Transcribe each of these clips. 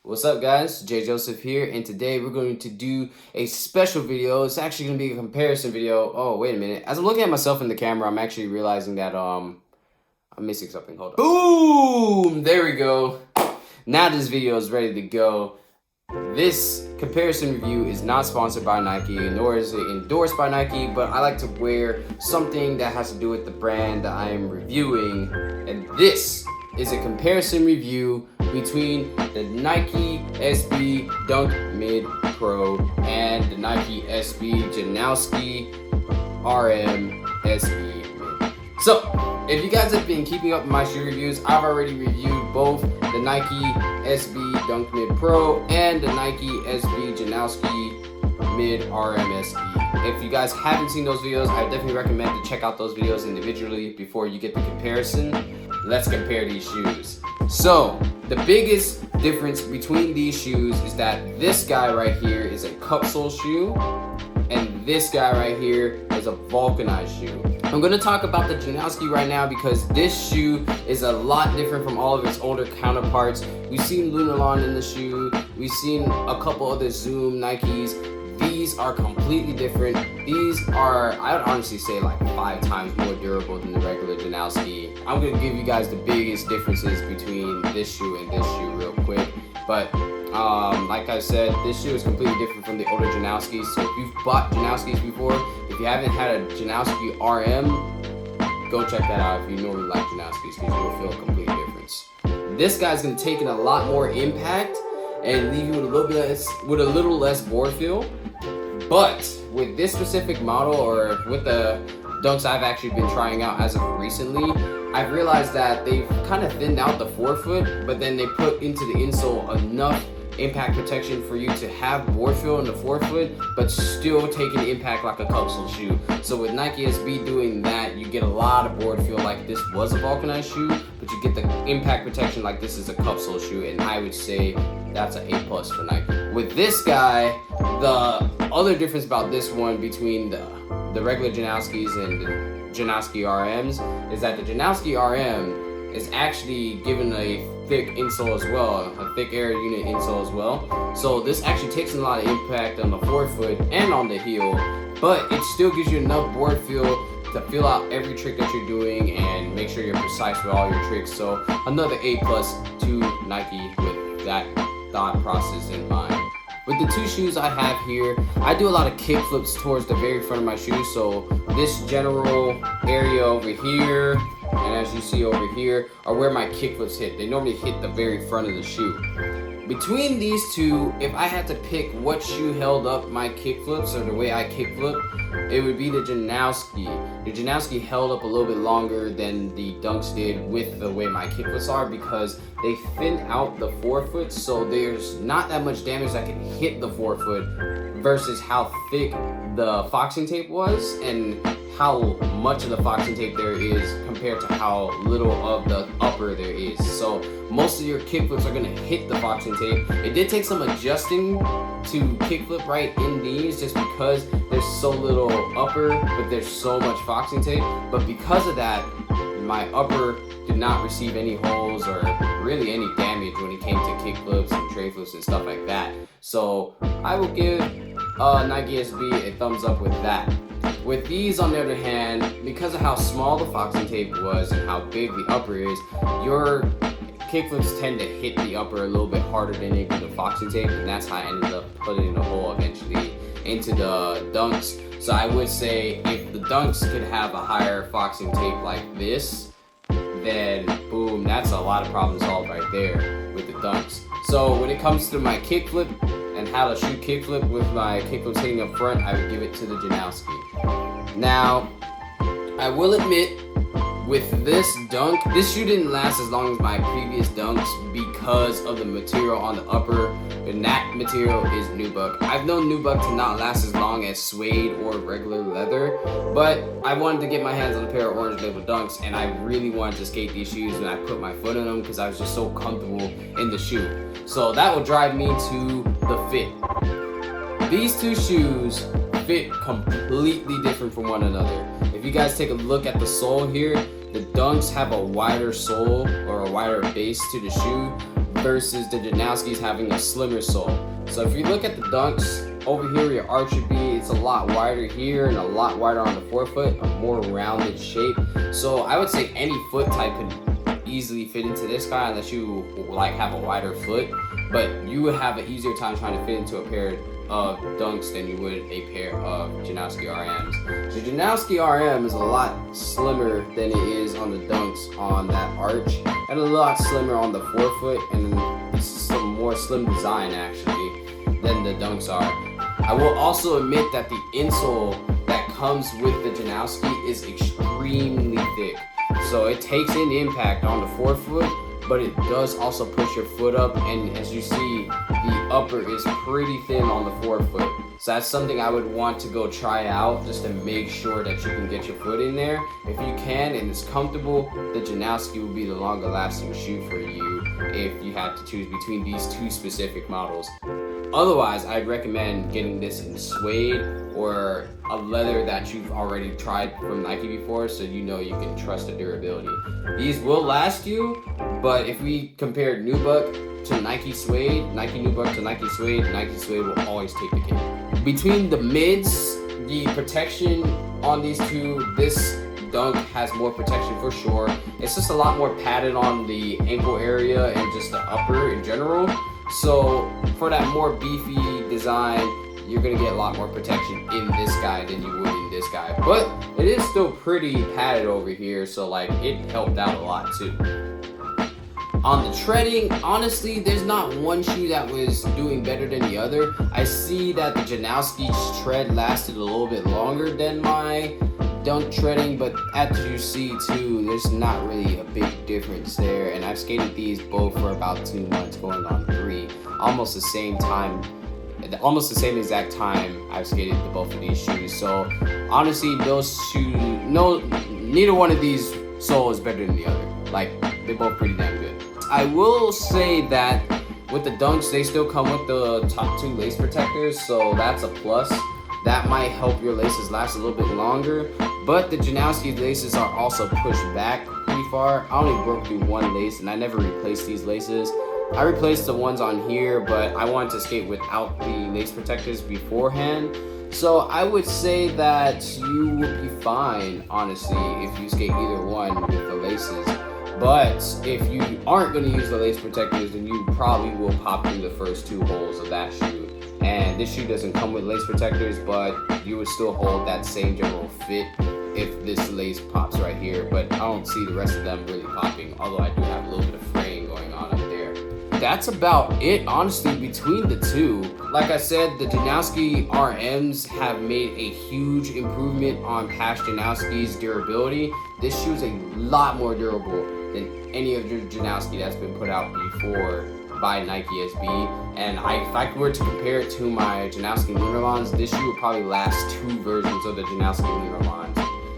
What's up guys, J Joseph here, and today we're going to do a special video. It's actually going to be a comparison video. Oh, wait a minute. As I'm looking at myself in the camera, I'm actually realizing that I'm missing something. Hold on. Boom! There we go. Now this video is ready to go. This comparison review is not sponsored by Nike, nor is it endorsed by Nike, but I like to wear something that has to do with the brand that I am reviewing, and this is a comparison review between the NikeSB Dunk Mid Pro and the NikeSB Janoski RM SE Mid. So, if you guys have been keeping up with my shoe reviews, I've already reviewed both the NikeSB Dunk Mid Pro and the NikeSB Janoski Mid RM SE. If you guys haven't seen those videos, I definitely recommend to check out those videos individually before you get the comparison. Let's compare these shoes. So, the biggest difference between these shoes is that this guy right here is a cup sole shoe, and this guy right here is a vulcanized shoe. I'm gonna talk about the Janoski right now because this shoe is a lot different from all of its older counterparts. We've seen Lunarlon in the shoe, we've seen a couple other Zoom Nikes. These are completely different. These are, I would honestly say, like 5 times more durable than the regular Janoski. I'm gonna give you guys the biggest differences between this shoe and this shoe real quick. But like I said, this shoe is completely different from the older Janoskis. So if you've bought Janoskis before, if you haven't had a Janoski RM, go check that out if you normally like Janoskis, because you'll feel a complete difference. This guy's gonna take in a lot more impact and leave you with a little less board feel. But with this specific model, or with the dunks I've actually been trying out as of recently, I've realized that they've kind of thinned out the forefoot, but then they put into the insole enough impact protection for you to have board feel in the forefoot, but still take an impact like a capsule shoe. So with NikeSB doing that, you get a lot of board feel like this was a vulcanized shoe, but you get the impact protection like this is a capsule shoe, and I would say that's an A+ for Nike. With this guy, the other difference about this one between the regular Janoskis and the Janoski RMs is that the Janoski RM is actually given a thick insole as well, a thick air unit insole as well. So this actually takes a lot of impact on the forefoot and on the heel, but it still gives you enough board feel to feel out every trick that you're doing and make sure you're precise with all your tricks. So another A+ to Nike with that thought process in mind. With the two shoes I have here, I do a lot of kick flips towards the very front of my shoe. So this general area over here, and as you see over here, are where my kick flips hit. They normally hit the very front of the shoe. Between these two, if I had to pick what shoe held up my kick flips or the way I kick flip, it would be the Janoski. The Janoski held up a little bit longer than the dunks did with the way my kick flips are, because they thinned out the forefoot, so there's not that much damage that can hit the forefoot versus how thick the foxing tape was and how much of the foxing tape there is compared to how little of the upper there is. So most of your kickflips are going to hit the foxing tape. It did take some adjusting to kickflip right in these just because there's so little upper, but there's so much foxing tape. But because of that, my upper did not receive any holes or really any damage when it came to kickflips and tray flips and stuff like that. So I will give NikeSB a thumbs up with that. With these, on the other hand, because of how small the foxing tape was and how big the upper is, your kickflips tend to hit the upper a little bit harder than they do the foxing tape, and that's how I ended up putting the hole eventually into the dunks. So I would say if the dunks could have a higher foxing tape like this, then boom, that's a lot of problem solved right there with the dunks. So when it comes to my kickflip and how to shoot kickflip with my kickflips hitting up front, I would give it to the Janoski. Now, I will admit, with this dunk, this shoe didn't last as long as my previous dunks because of the material on the upper, and that material is nubuck. I've known nubuck to not last as long as suede or regular leather, but I wanted to get my hands on a pair of orange label dunks, and I really wanted to skate these shoes when I put my foot in them because I was just so comfortable in the shoe. So that will drive me to the fit. These two shoes fit completely different from one another. If you guys take a look at the sole here, the dunks have a wider sole or a wider base to the shoe versus the Janoskis having a slimmer sole. So if you look at the Dunks, over here where your arch should be, it's a lot wider here and a lot wider on the forefoot, a more rounded shape. So I would say any foot type could easily fit into this guy unless you like have a wider foot, but you would have an easier time trying to fit into a pair of Dunks than you would a pair of Janoski RMs. The Janoski RM is a lot slimmer than it is on the Dunks on that arch, and a lot slimmer on the forefoot, and it's some more slim design actually than the Dunks are. I will also admit that the insole that comes with the Janoski is extremely thick. So it takes in the impact on the forefoot, but it does also push your foot up, and as you see, the upper is pretty thin on the forefoot. So that's something I would want to go try out just to make sure that you can get your foot in there. If you can and it's comfortable, the Janoski will be the longer lasting shoe for you if you had to choose between these two specific models. Otherwise, I'd recommend getting this in suede or a leather that you've already tried from Nike before, so you know you can trust the durability. These will last you, but if we compare Nubuck to Nike suede, Nike Nubuck to Nike suede will always take the cake. Between the mids, the protection on these two, this Dunk has more protection for sure. It's just a lot more padded on the ankle area and just the upper in general. So for that more beefy design, you're gonna get a lot more protection in this guy than you would in this guy. But it is still pretty padded over here, so like it helped out a lot too. On the treading, honestly, there's not one shoe that was doing better than the other. I see that the Janoski's tread lasted a little bit longer than my Dunk treading, but as you see too, there's not really a big difference there, and I've skated these both for about 2 months going on 3, almost the same exact time I've skated both of these shoes. So honestly, those shoes, neither one of these sole is better than the other. Like, they're both pretty damn good. I will say that with the Dunks, they still come with the top 2 lace protectors, so that's a plus. That might help your laces last a little bit longer, but the Janoski laces are also pushed back pretty far. I only broke through 1 lace, and I never replaced these laces. I replaced the ones on here, but I wanted to skate without the lace protectors beforehand. So I would say that you would be fine, honestly, if you skate either one with the laces. But if you aren't going to use the lace protectors, then you probably will pop through the first 2 holes of that shoe. And this shoe doesn't come with lace protectors, but you would still hold that same general fit if this lace pops right here. But I don't see the rest of them really popping, although I do have a little bit of fraying going on up there. That's about it, honestly, between the two. Like I said, the Janoski RMs have made a huge improvement on past Janoski's durability. This shoe is a lot more durable than any of the Janoski that's been put out before by NikeSB, and if I were to compare it to my Janoski Lunarlons, this shoe would probably last 2 versions of the Janoski Lunarlons,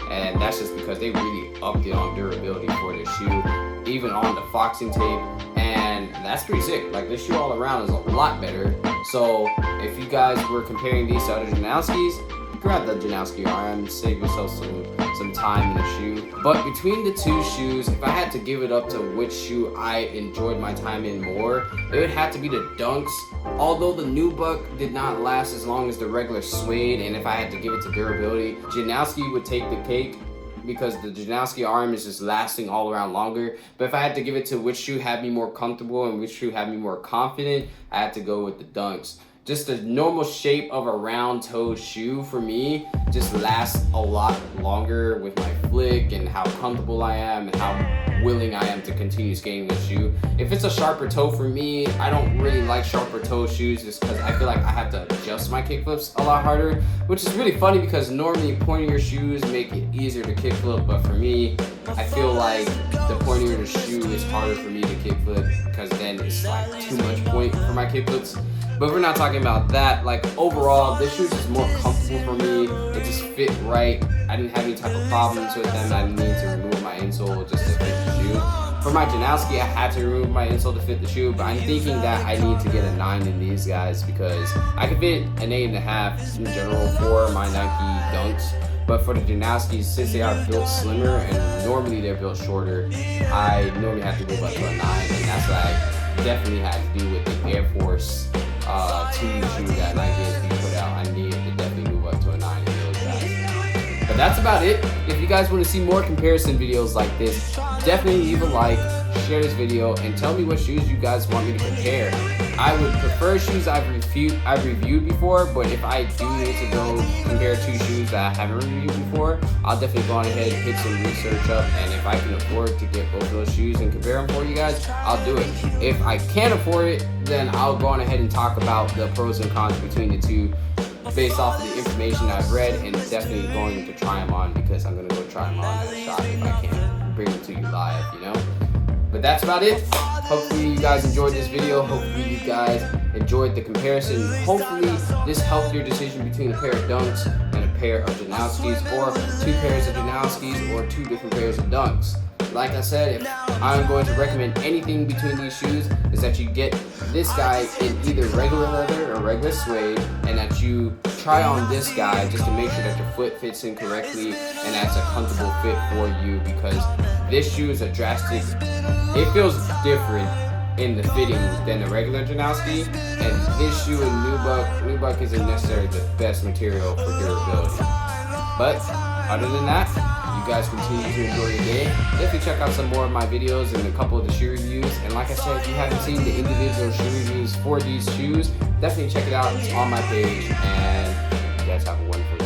and that's just because they really upped it on durability for this shoe, even on the foxing tape, and that's pretty sick. Like, this shoe all around is a lot better. So if you guys were comparing these to other Janoskis, grab the Janoski RM, save yourself some time in the shoe. But between the 2 shoes, if I had to give it up to which shoe I enjoyed my time in more, it would have to be the Dunks. Although the Nubuck did not last as long as the regular suede, and if I had to give it to durability, Janoski would take the cake because the Janoski RM is just lasting all around longer. But if I had to give it to which shoe had me more comfortable and which shoe had me more confident, I had to go with the Dunks. Just the normal shape of a round toe shoe for me just lasts a lot longer with my flick and how comfortable I am and how willing I am to continue skating the shoe. If it's a sharper toe for me, I don't really like sharper toe shoes just because I feel like I have to adjust my kickflips a lot harder, which is really funny because normally pointier shoes make it easier to kickflip, but for me, I feel like the pointier the shoe is harder for me to kickflip because then it's like too much point for my kickflips. But we're not talking about that. Like, overall, this shoe is just more comfortable for me. It just fit right. I didn't have any type of problems with them. I didn't need to remove my insole just to fit the shoe. For my Janoski, I had to remove my insole to fit the shoe, but I'm thinking that I need to get a 9 in these guys because I could fit an 8.5 in general for my Nike Dunks. But for the Janoskis, since they are built slimmer and normally they're built shorter, I normally have to go up to a 9, and that's why definitely had to do with the Air Force 2 shoe that NikeSB put out. I needed to definitely move up to a 9 in those guys. But that's about it. If you guys want to see more comparison videos like this, definitely leave a like, share this video, and tell me what shoes you guys want me to compare. I would prefer shoes I've reviewed before, but if I do need to go compare 2 shoes that I haven't reviewed before, I'll definitely go on ahead and hit some research up, and if I can afford to get both of those shoes and compare them for you guys, I'll do it. If I can't afford it, then I'll go on ahead and talk about the pros and cons between the two based off of the information I've read, and definitely going to try them on, because I'm going to go try them on at a shop if I can bring them to you live, you know? But that's about it. Hopefully you guys enjoyed this video. Hopefully you guys enjoyed the comparison. Hopefully this helped your decision between a pair of Dunks and a pair of Janoskis, or 2 pairs of Janoskis or 2 different pairs of Dunks. Like I said, if I'm going to recommend anything between these shoes, is that you get this guy in either regular leather or regular suede, and that you try on this guy just to make sure that your foot fits in correctly and that's a comfortable fit for you, because this shoe is a drastic, it feels different in the fitting than the regular Janoski, and this shoe in Nubuck isn't necessarily the best material for durability. But other than that, you guys continue to enjoy your day. Definitely check out some more of my videos and a couple of the shoe reviews. And like I said, if you haven't seen the individual shoe reviews for these shoes, definitely check it out. It's on my page. And you guys have a wonderful day.